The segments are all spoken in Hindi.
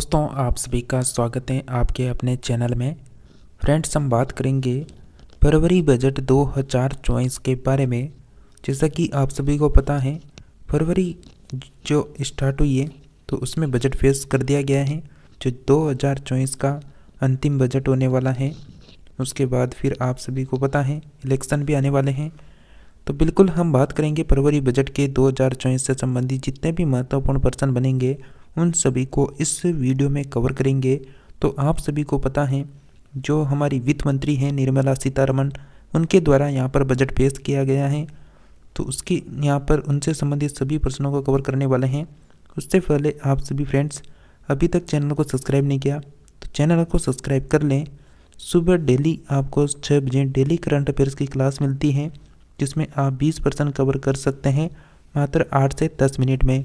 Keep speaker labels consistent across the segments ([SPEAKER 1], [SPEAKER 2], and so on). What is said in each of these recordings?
[SPEAKER 1] दोस्तों, आप सभी का स्वागत है आपके अपने चैनल में। फ्रेंड्स, हम बात करेंगे फरवरी बजट 2024 के बारे में। जैसा कि आप सभी को पता है, फरवरी जो स्टार्ट हुई है तो उसमें बजट पेश कर दिया गया है, जो 2024 का अंतिम बजट होने वाला है। उसके बाद फिर आप सभी को पता है इलेक्शन भी आने वाले हैं। तो बिल्कुल हम बात करेंगे फरवरी बजट के 2024 से संबंधित जितने भी महत्वपूर्ण पर्सन बनेंगे उन सभी को इस वीडियो में कवर करेंगे। तो आप सभी को पता है जो हमारी वित्त मंत्री हैं निर्मला सीतारमण, उनके द्वारा यहाँ पर बजट पेश किया गया है। तो उसकी यहाँ पर उनसे संबंधित सभी प्रश्नों को कवर करने वाले हैं। उससे पहले आप सभी फ्रेंड्स अभी तक चैनल को सब्सक्राइब नहीं किया तो चैनल को सब्सक्राइब कर लें। सुबह डेली आपको 6 बजे डेली करंट अफेयर्स की क्लास मिलती है, जिसमें आप 20% कवर कर सकते हैं मात्र 8 से 10 मिनट में।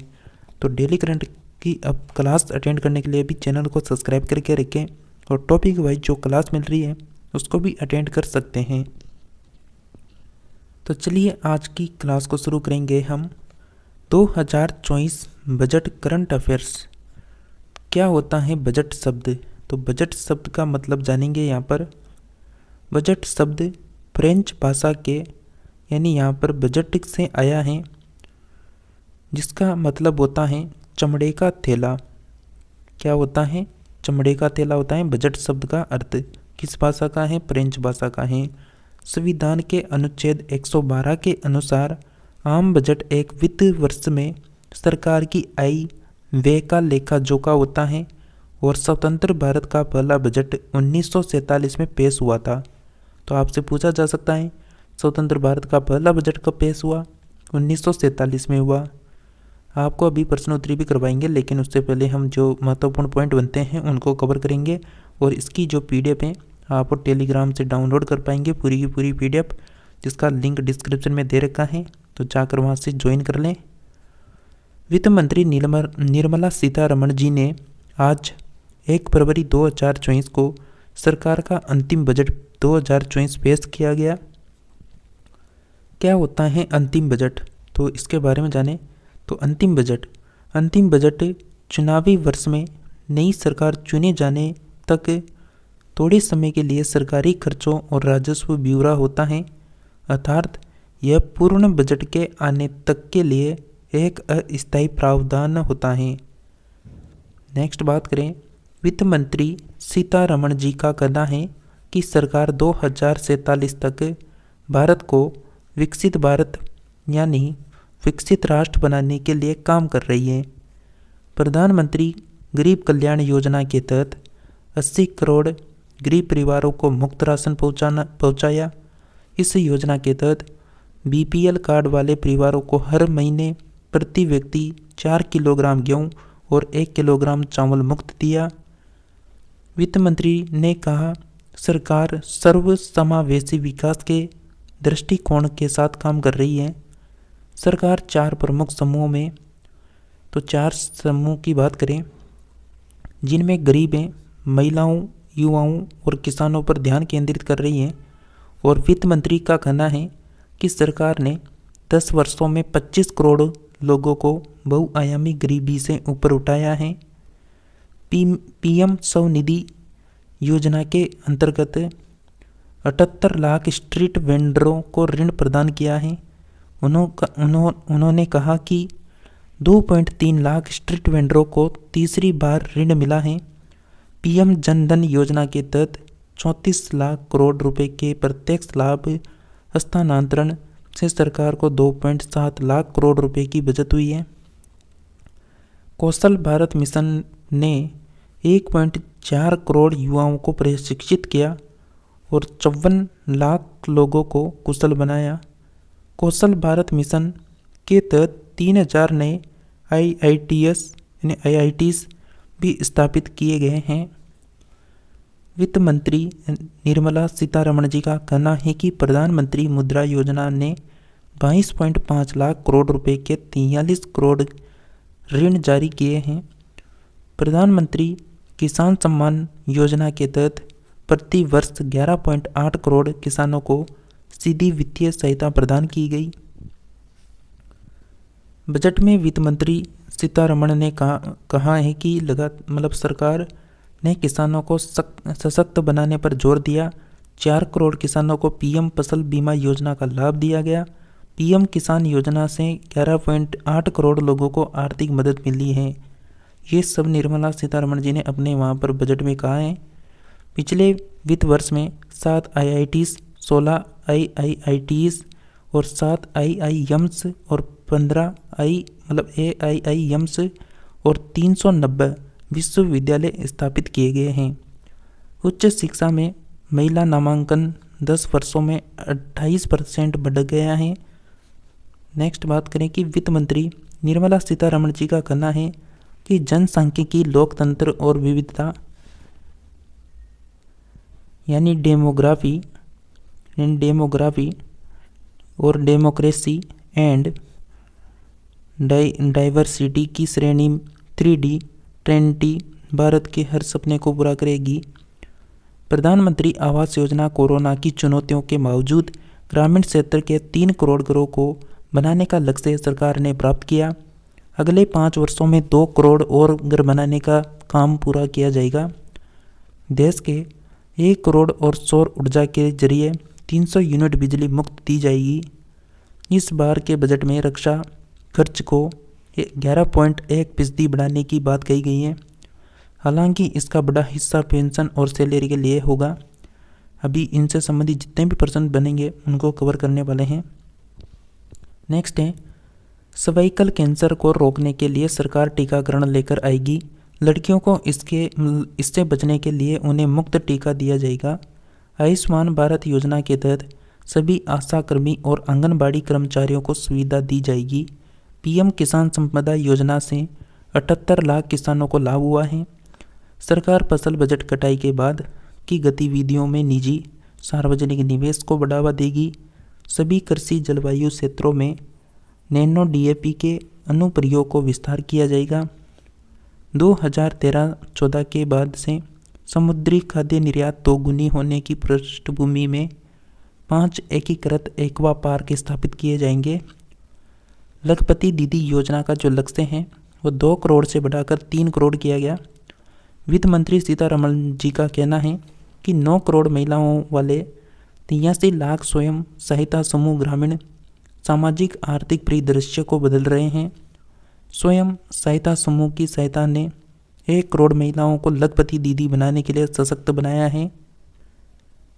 [SPEAKER 1] तो डेली करंट की अब क्लास अटेंड करने के लिए भी चैनल को सब्सक्राइब करके रखें और टॉपिक वाइज जो क्लास मिल रही है उसको भी अटेंड कर सकते हैं। तो चलिए आज की क्लास को शुरू करेंगे हम। 2024 बजट करंट अफेयर्स। क्या होता है बजट शब्द? तो बजट शब्द का मतलब जानेंगे यहाँ पर। बजट शब्द फ्रेंच भाषा के यानी यहाँ पर बजट से आया है, जिसका मतलब होता है चमड़े का थैला। क्या होता है? चमड़े का थैला होता है बजट शब्द का अर्थ। किस भाषा का है? फ्रेंच भाषा का है। संविधान के अनुच्छेद 112 के अनुसार आम बजट एक वित्त वर्ष में सरकार की आय व्यय का लेखा जोखा होता है और स्वतंत्र भारत का पहला बजट 1947 में पेश हुआ था। तो आपसे पूछा जा सकता है स्वतंत्र भारत का पहला बजट कब पेश हुआ? 1947 में हुआ। आपको अभी प्रश्नोत्तरी भी करवाएंगे, लेकिन उससे पहले हम जो महत्वपूर्ण पॉइंट बनते हैं उनको कवर करेंगे। और इसकी जो पीडीएफ है आप टेलीग्राम से डाउनलोड कर पाएंगे पूरी की पूरी पीडीएफ, जिसका लिंक डिस्क्रिप्शन में दे रखा है, तो जाकर वहाँ से ज्वाइन कर लें। वित्त मंत्री निर्मला सीतारमण जी ने आज 1 फरवरी 2024 को सरकार का अंतिम बजट 2024 पेश किया गया। क्या होता है अंतिम बजट? तो इसके बारे में जानें। तो अंतिम बजट चुनावी वर्ष में नई सरकार चुने जाने तक थोड़े समय के लिए सरकारी खर्चों और राजस्व ब्यूरो होता है, अर्थात यह पूर्ण बजट के आने तक के लिए एक अस्थायी प्रावधान होता है। नेक्स्ट बात करें, वित्त मंत्री सीतारमण जी का कहना है कि सरकार 2047 तक भारत को विकसित भारत यानी विकसित राष्ट्र बनाने के लिए काम कर रही है। प्रधानमंत्री गरीब कल्याण योजना के तहत 80 करोड़ गरीब परिवारों को मुफ्त राशन पहुंचाया। इस योजना के तहत बीपीएल कार्ड वाले परिवारों को हर महीने प्रति व्यक्ति 4 किलोग्राम गेहूं और 1 किलोग्राम चावल मुफ्त दिया। वित्त मंत्री ने कहा, सरकार सर्वसमावेशी विकास के दृष्टिकोण के साथ काम कर रही है। सरकार 4 प्रमुख समूहों में, तो 4 समूह की बात करें जिनमें गरीबें, महिलाओं, युवाओं और किसानों पर ध्यान केंद्रित कर रही है। और वित्त मंत्री का कहना है कि सरकार ने 10 वर्षों में 25 करोड़ लोगों को बहुआयामी गरीबी से ऊपर उठाया है। पीएम स्वनिधि योजना के अंतर्गत 78 लाख स्ट्रीट वेंडरों को ऋण प्रदान किया है। उन्होंने कहा कि 2.3 लाख स्ट्रीट वेंडरों को तीसरी बार ऋण मिला है। पीएम जनधन योजना के तहत 34 लाख करोड़ रुपए के प्रत्यक्ष लाभ हस्तांतरण से सरकार को 2.7 लाख करोड़ रुपए की बचत हुई है। कौशल भारत मिशन ने 1.4 करोड़ युवाओं को प्रशिक्षित किया और 54 लाख लोगों को कुशल बनाया। कौशल भारत मिशन के तहत 3000 नए आईआईटीज भी स्थापित किए गए हैं। वित्त मंत्री निर्मला सीतारमण जी का कहना है कि प्रधानमंत्री मुद्रा योजना ने 22.5 लाख करोड़ रुपए के 43 करोड़ ऋण जारी किए हैं। प्रधानमंत्री किसान सम्मान योजना के तहत प्रति वर्ष 11.8 करोड़ किसानों को सीधी वित्तीय सहायता प्रदान की गई। बजट में वित्त मंत्री सीतारमण ने कहा है कि सरकार ने किसानों को सशक्त बनाने पर जोर दिया। 4 करोड़ किसानों को पीएम फसल बीमा योजना का लाभ दिया गया। पीएम किसान योजना से 11.8 करोड़ लोगों को आर्थिक मदद मिली है। ये सब निर्मला सीतारमण जी ने अपने वहाँ पर बजट में कहा है। पिछले वित्त वर्ष में 7 IITs, 16 IIITs और 7 IIMs और 15 AIIMs और 390 विश्वविद्यालय स्थापित किए गए हैं। उच्च शिक्षा में महिला नामांकन 10 वर्षों में 28% बढ़ गया है। नेक्स्ट बात करें कि वित्त मंत्री निर्मला सीतारमण जी का कहना है कि जनसांख्यिकी, लोकतंत्र और विविधता यानी डेमोग्राफी और डेमोक्रेसी एंड डाइवर्सिटी की श्रेणी 3D ट्रेंटी भारत के हर सपने को पूरा करेगी। प्रधानमंत्री आवास योजना कोरोना की चुनौतियों के बावजूद ग्रामीण क्षेत्र के 3 करोड़ घरों को बनाने का लक्ष्य सरकार ने प्राप्त किया। अगले 5 वर्षों में 2 करोड़ और घर बनाने का काम पूरा किया जाएगा। देश के 1 करोड़ और सौर ऊर्जा के जरिए 300 यूनिट बिजली मुफ्त दी जाएगी। इस बार के बजट में रक्षा खर्च को 11.1% बढ़ाने की बात कही गई है। हालांकि इसका बड़ा हिस्सा पेंशन और सैलरी के लिए होगा। अभी इनसे संबंधित जितने भी पर्सन बनेंगे उनको कवर करने वाले हैं। नेक्स्ट है, सर्वाइकल कैंसर को रोकने के लिए सरकार टीकाकरण लेकर आएगी। लड़कियों को इससे बचने के लिए उन्हें मुफ्त टीका दिया जाएगा। आयुष्मान भारत योजना के तहत सभी आशाकर्मी और आंगनबाड़ी कर्मचारियों को सुविधा दी जाएगी। पीएम किसान संपदा योजना से 78 लाख किसानों को लाभ हुआ है। सरकार फसल बजट कटाई के बाद की गतिविधियों में निजी सार्वजनिक निवेश को बढ़ावा देगी। सभी कृषि जलवायु क्षेत्रों में नैनो DAP के अनुप्रयोग को विस्तार किया जाएगा। 2013-14 के बाद से समुद्री खाद्य निर्यात दोगुनी होने की पृष्ठभूमि में 5 एकीकृत एक्वा पार्क स्थापित किए जाएंगे। लखपति दीदी योजना का जो लक्ष्य है वो 2 करोड़ से बढ़ाकर 3 करोड़ किया गया। वित्त मंत्री सीतारमण जी का कहना है कि 9 करोड़ महिलाओं वाले 83 लाख स्वयं सहायता समूह ग्रामीण सामाजिक आर्थिक परिदृश्य को बदल रहे हैं। स्वयं सहायता समूह की सहायता ने 1 करोड़ महिलाओं को लखपति दीदी बनाने के लिए सशक्त बनाया है।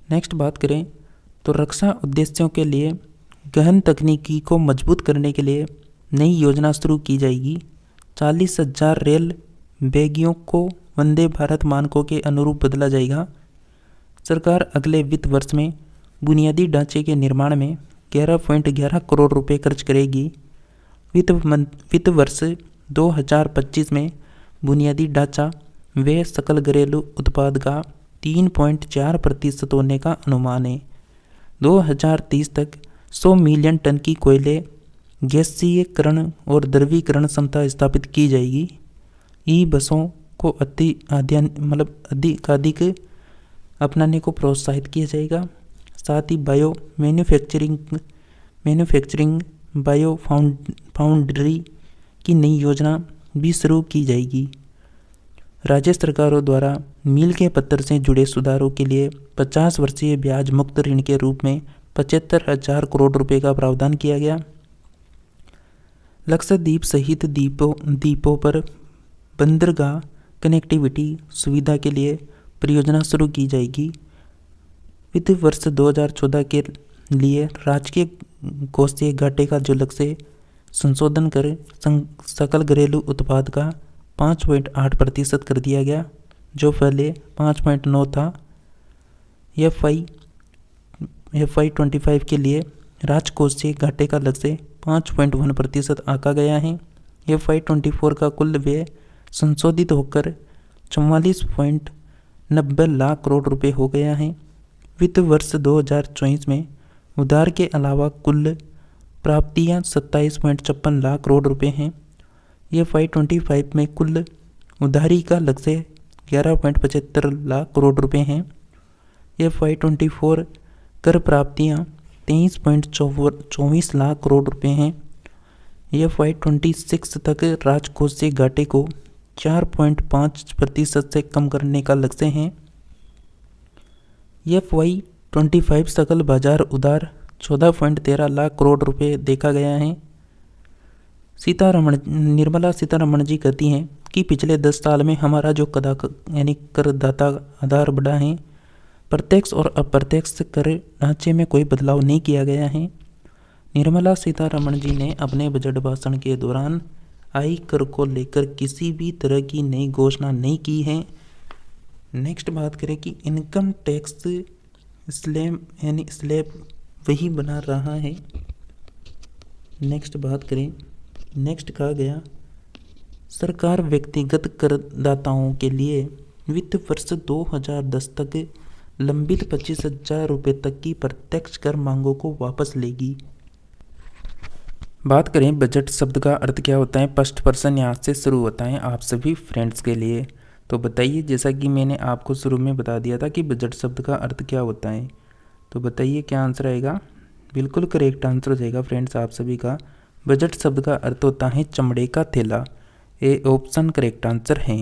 [SPEAKER 1] नेक्स्ट बात करें तो रक्षा उद्देश्यों के लिए गहन तकनीकी को मजबूत करने के लिए नई योजना शुरू की जाएगी। 40,000 रेल बैगियों को वंदे भारत मानकों के अनुरूप बदला जाएगा। सरकार अगले वित्त वर्ष में बुनियादी ढांचे के निर्माण में 11.11 करोड़ रुपए खर्च करेगी। वित्त वर्ष 2025 में बुनियादी ढांचा व सकल घरेलू उत्पाद का 3.4% होने का अनुमान है। 2030 तक 100 मिलियन टन की कोयले गैसीकरण और द्रवीकरण क्षमता स्थापित की जाएगी। ई बसों को अधिकाधिक अपनाने को प्रोत्साहित किया जाएगा। साथ ही बायो मैन्युफैक्चरिंग बायो फाउंड्री की नई योजना भी शुरू की जाएगी। राज्य सरकारों द्वारा मील के पत्थर से जुड़े सुधारों के लिए 50 वर्षीय ब्याज मुक्त ऋण के रूप में 75,000 करोड़ रुपए का प्रावधान किया गया। लक्षद्वीप सहित द्वीपों पर बंदरगाह कनेक्टिविटी सुविधा के लिए परियोजना शुरू की जाएगी। वित्त वर्ष 2014 के लिए राजकीय कोषीय घाटे का जो लक्ष्य संशोधन कर सकल घरेलू उत्पाद का 5.8% कर दिया गया, जो पहले 5.9 था। FY25 के लिए राजकोषीय घाटे का लक्ष्य 5.1% आंका गया है। FY24 का कुल व्यय संशोधित होकर 44.90 लाख करोड़ रुपए हो गया है। वित्त वर्ष 2024 में उधार के अलावा कुल प्राप्तियां 27.56 लाख करोड़ रुपए हैं। FY25 में कुल उधारी का लक्ष्य 11.75 लाख करोड़ रुपए हैं। FY24 कर प्राप्तियां 23.24 लाख करोड़ रुपए हैं। FY26 तक राजकोषीय घाटे को 4.5% से कम करने का लक्ष्य है। FY25 सकल बाजार उधार 14.13 लाख करोड़ रुपए देखा गया है। निर्मला सीतारमण जी कहती हैं कि पिछले 10 साल में हमारा जो करदाता आधार बढ़ा है, प्रत्यक्ष और अप्रत्यक्ष कर ढांचे में कोई बदलाव नहीं किया गया है। निर्मला सीतारमण जी ने अपने बजट भाषण के दौरान आय कर को लेकर किसी भी तरह की नई घोषणा नहीं की है। नेक्स्ट बात करें कि इनकम टैक्स स्लैब वही बना रहा है। नेक्स्ट बात करें, नेक्स्ट कहा गया सरकार व्यक्तिगत करदाताओं के लिए वित्त वर्ष 2010 तक लंबित 25,000 रुपये तक की प्रत्यक्ष कर मांगों को वापस लेगी। बात करें बजट शब्द का अर्थ क्या होता है, फर्स्ट पर्सन यहाँ से शुरू होता है आप सभी फ्रेंड्स के लिए। तो बताइए, जैसा कि मैंने आपको शुरू में बता दिया था कि बजट शब्द का अर्थ क्या होता है, तो बताइए क्या आंसर आएगा। बिल्कुल करेक्ट आंसर हो जाएगा फ्रेंड्स आप सभी का। बजट शब्द का अर्थ होता है चमड़े का थैला। ए ऑप्शन करेक्ट आंसर है।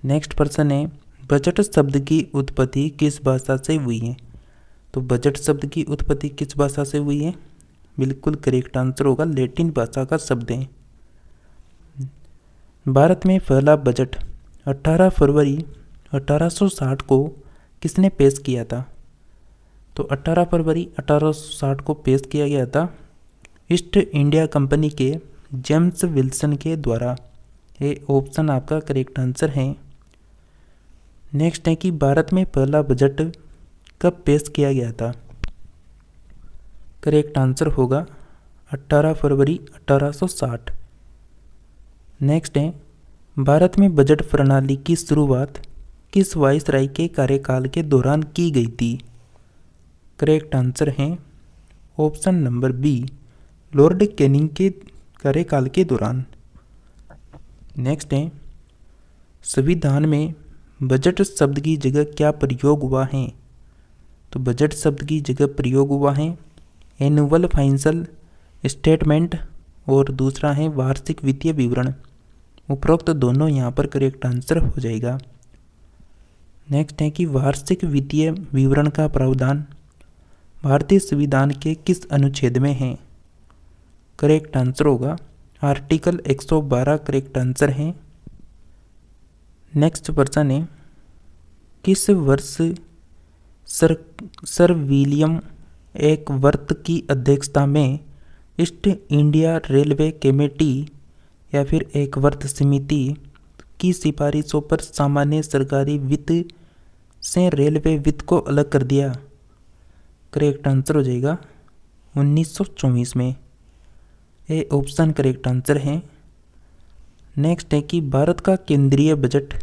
[SPEAKER 1] नेक्स्ट पर्सन है, बजट शब्द की उत्पत्ति किस भाषा से हुई है। तो बजट शब्द की उत्पत्ति किस भाषा से हुई है, बिल्कुल करेक्ट आंसर होगा, लैटिन भाषा का शब्द है। भारत में पहला बजट 18 फरवरी 1860 को किसने पेश किया था। तो 18 फरवरी 1860 को पेश किया गया था ईस्ट इंडिया कंपनी के जेम्स विल्सन के द्वारा। ये ऑप्शन आपका करेक्ट आंसर है। नेक्स्ट है कि भारत में पहला बजट कब पेश किया गया था। करेक्ट आंसर होगा 18 फरवरी 1860। नेक्स्ट है, भारत में बजट प्रणाली की शुरुआत किस वाइसराय के कार्यकाल के दौरान की गई थी। करेक्ट आंसर है option number B, Lord Canning के कार्यकाल के दौरान। नेक्स्ट है, संविधान में बजट शब्द की जगह क्या प्रयोग हुआ है। तो बजट शब्द की जगह प्रयोग हुआ है एनुअल फाइनेंशियल स्टेटमेंट और दूसरा है वार्षिक वित्तीय विवरण। उपरोक्त दोनों यहाँ पर करेक्ट आंसर हो जाएगा। नेक्स्ट है कि वार्षिक वित्तीय विवरण का प्रावधान भारतीय संविधान के किस अनुच्छेद में है। करेक्ट आंसर होगा आर्टिकल 112 करेक्ट आंसर है। नेक्स्ट पर्सन है, किस वर्ष सर विलियम एकवर्थ की अध्यक्षता में ईस्ट इंडिया रेलवे कमेटी या फिर एकवर्थ समिति की सिफारिशों पर सामान्य सरकारी वित्त से रेलवे वित्त को अलग कर दिया। करेक्ट आंसर हो जाएगा 1924 में। ए ऑप्शन करेक्ट आंसर है। नेक्स्ट है कि भारत का केंद्रीय बजट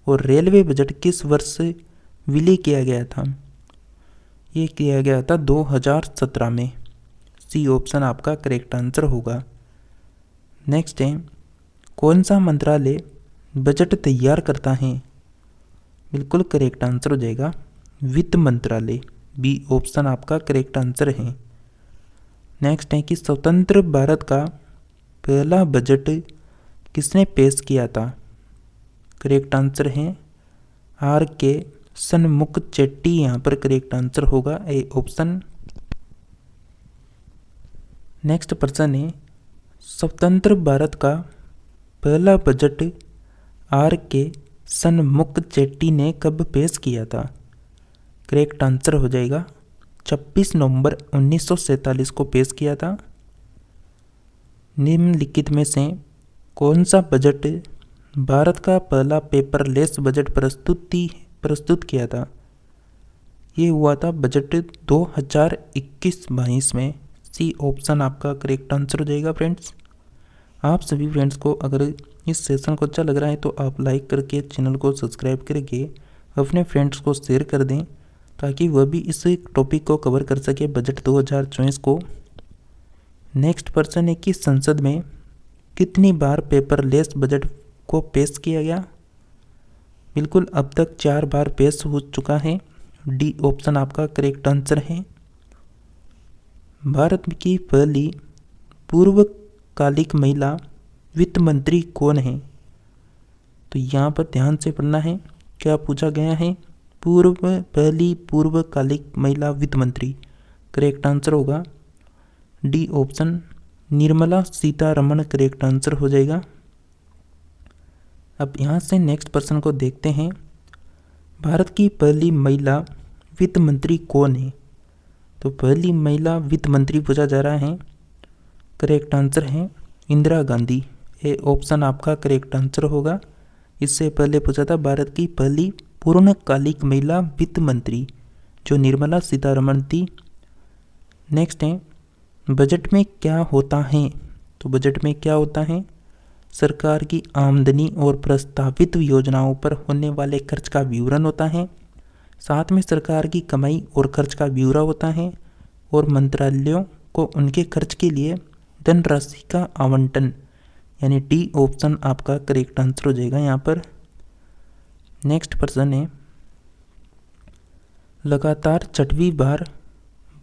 [SPEAKER 1] और रेलवे बजट किस वर्ष विलय किया गया था। ये किया गया था 2017 में। सी ऑप्शन आपका करेक्ट आंसर होगा। नेक्स्ट है, कौन सा मंत्रालय बजट तैयार करता है। बिल्कुल करेक्ट आंसर हो जाएगा वित्त मंत्रालय। बी ऑप्शन आपका करेक्ट आंसर है। नेक्स्ट है कि स्वतंत्र भारत का पहला बजट किसने पेश किया था। करेक्ट आंसर है आर के सन्मुख चेट्टी, यहाँ पर करेक्ट आंसर होगा ए ऑप्शन। नेक्स्ट पर्सन है, स्वतंत्र भारत का पहला बजट आर के सन्मुख चेट्टी ने कब पेश किया था। करेक्ट आंसर हो जाएगा 26 नवंबर 1947 को पेश किया था। निम्नलिखित में से कौन सा बजट भारत का पहला पेपरलेस बजट प्रस्तुत किया था। ये हुआ था बजट 2021-22 में। सी ऑप्शन आपका करेक्ट आंसर हो जाएगा फ्रेंड्स। आप सभी फ्रेंड्स को अगर इस सेशन को अच्छा लग रहा है तो आप लाइक करके चैनल को सब्सक्राइब करके अपने फ्रेंड्स को शेयर कर दें ताकि वह भी इस टॉपिक को कवर कर सके बजट 2024 को। नेक्स्ट पर्सन है कि संसद में कितनी बार पेपरलेस बजट को पेश किया गया। बिल्कुल अब तक 4 बार पेश हो चुका है। डी ऑप्शन आपका करेक्ट आंसर है। भारत की पहली पूर्व पूर्णकालिक महिला वित्त मंत्री कौन है? तो यहाँ पर ध्यान से पढ़ना है। क्या पूछा गया है? पहली पूर्वकालिक महिला वित्त मंत्री। करेक्ट आंसर होगा D option, Nirmala Sitharaman correct answer हो जाएगा। अब यहाँ से नेक्स्ट प्रश्न को देखते हैं। भारत की पहली महिला वित्त मंत्री कौन है? तो पहली महिला वित्त मंत्री पूछा जा रहा है। करेक्ट आंसर है इंदिरा गांधी। ए ऑप्शन आपका करेक्ट आंसर होगा। इससे पहले पूछा था भारत की पहली पूर्णकालिक महिला वित्त मंत्री, जो निर्मला सीतारमण थी। नेक्स्ट है, बजट में क्या होता है? तो बजट में क्या होता है? सरकार की आमदनी और प्रस्तावित योजनाओं पर होने वाले खर्च का विवरण होता है। साथ में सरकार की कमाई और खर्च का ब्यौरा होता है और मंत्रालयों को उनके खर्च के लिए धनराशि का आवंटन, यानी डी ऑप्शन आपका करेक्ट आंसर हो जाएगा यहाँ पर। नेक्स्ट प्रश्न है, लगातार 6वीं बार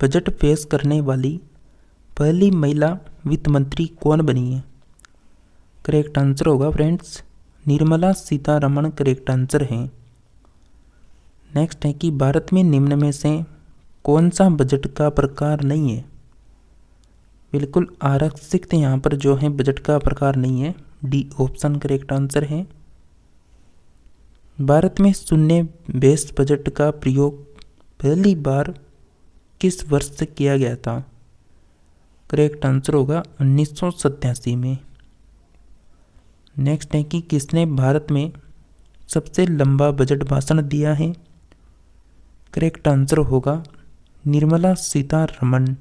[SPEAKER 1] बजट पेश करने वाली पहली महिला वित्त मंत्री कौन बनी है? करेक्ट आंसर होगा friends Nirmala Sitharaman correct answer है। नेक्स्ट है कि भारत में निम्न में से कौन सा बजट का प्रकार नहीं है? बिल्कुल आरक्षित यहाँ पर जो है बजट का प्रकार नहीं है। डी ऑप्शन करेक्ट आंसर है। भारत में शून्य बेस बजट का प्रयोग पहली बार किस वर्ष से किया गया था? करेक्ट आंसर होगा 1987 में। नेक्स्ट है कि किसने भारत में सबसे लंबा बजट भाषण दिया है? करेक्ट आंसर होगा निर्मला सीतारमण।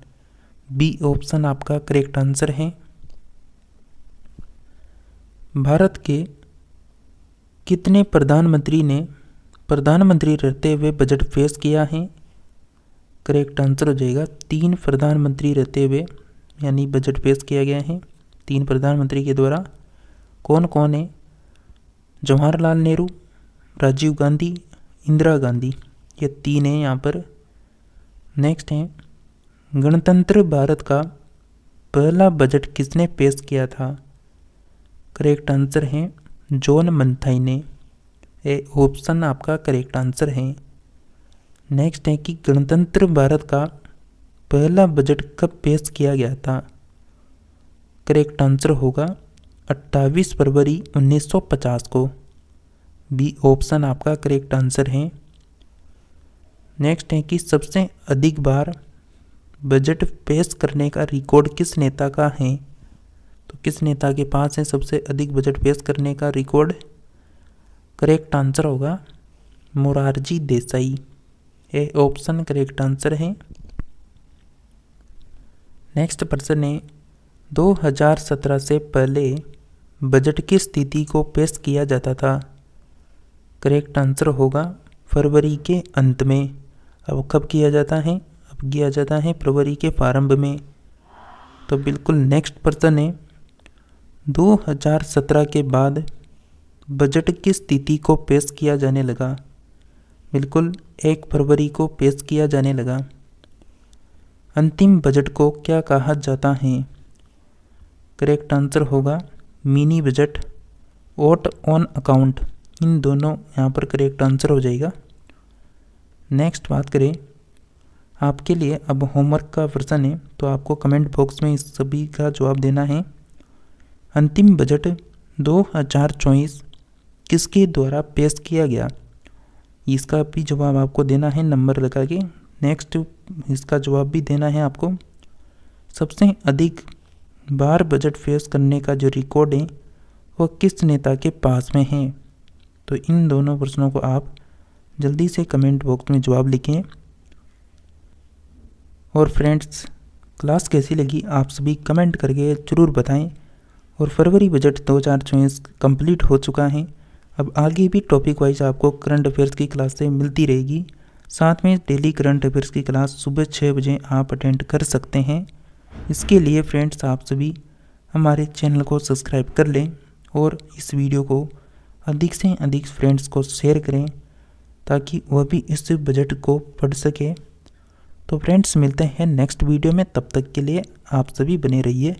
[SPEAKER 1] बी ऑप्शन आपका करेक्ट आंसर है। भारत के कितने प्रधानमंत्री ने प्रधानमंत्री रहते हुए बजट पेश किया है? करेक्ट आंसर हो जाएगा 3 प्रधानमंत्री रहते हुए यानी बजट पेश किया गया है 3 प्रधानमंत्री के द्वारा। कौन कौन है? जवाहरलाल नेहरू, राजीव गांधी, इंदिरा गांधी, ये 3 हैं यहाँ पर। नेक्स्ट है, गणतंत्र भारत का पहला बजट किसने पेश किया था? करेक्ट आंसर है जॉन मथाई ने। ए ऑप्शन आपका करेक्ट आंसर है। नेक्स्ट है कि गणतंत्र भारत का पहला बजट कब पेश किया गया था? करेक्ट आंसर होगा 28 फरवरी 1950 को। बी ऑप्शन आपका करेक्ट आंसर है। नेक्स्ट है कि सबसे अधिक बार बजट पेश करने का रिकॉर्ड किस नेता का है? तो किस नेता के पास है सबसे अधिक बजट पेश करने का रिकॉर्ड? करेक्ट आंसर होगा Morarji Desai. A option correct answer है। नेक्स्ट प्रश्न है 2017 से पहले बजट की स्थिति को पेश किया जाता था? करेक्ट आंसर होगा फरवरी के अंत में। अब कब किया जाता है? अब किया जाता है फरवरी के प्रारंभ में। तो बिल्कुल नेक्स्ट प्रश्न है 2017 के बाद बजट की स्थिति को पेश किया जाने लगा। बिल्कुल 1 फरवरी को पेश किया जाने लगा। अंतिम बजट को क्या कहा जाता है? करेक्ट आंसर होगा mini budget, vote on account, इन दोनों यहाँ पर करेक्ट आंसर हो जाएगा। नेक्स्ट बात करें आपके लिए अब होमवर्क का प्रश्न है, तो आपको कमेंट बॉक्स में इस सभी का जवाब देना है। अंतिम बजट 2024 किसके द्वारा पेश किया गया? इसका भी जवाब आपको देना है नंबर लगा के। नेक्स्ट इसका जवाब भी देना है आपको। सबसे अधिक बार बजट पेश करने का जो रिकॉर्ड है वो किस नेता के पास में है? तो इन दोनों प्रश्नों को आप जल्दी से कमेंट बॉक्स में जवाब लिखें। और फ्रेंड्स क्लास कैसी लगी आप सभी कमेंट करके ज़रूर बताएं। और फरवरी बजट 2024 कंप्लीट हो चुका है। अब आगे भी टॉपिक वाइज आपको करंट अफेयर्स की क्लासें मिलती रहेगी। साथ में डेली करंट अफेयर्स की क्लास सुबह 6 बजे आप अटेंड कर सकते हैं। इसके लिए फ्रेंड्स आप सभी हमारे चैनल को सब्सक्राइब कर लें और इस वीडियो को अधिक से अधिक फ्रेंड्स को शेयर करें ताकि वह भी इस बजट को पढ़ सके। तो फ्रेंड्स मिलते हैं नेक्स्ट वीडियो में, तब तक के लिए आप सभी बने रहिए।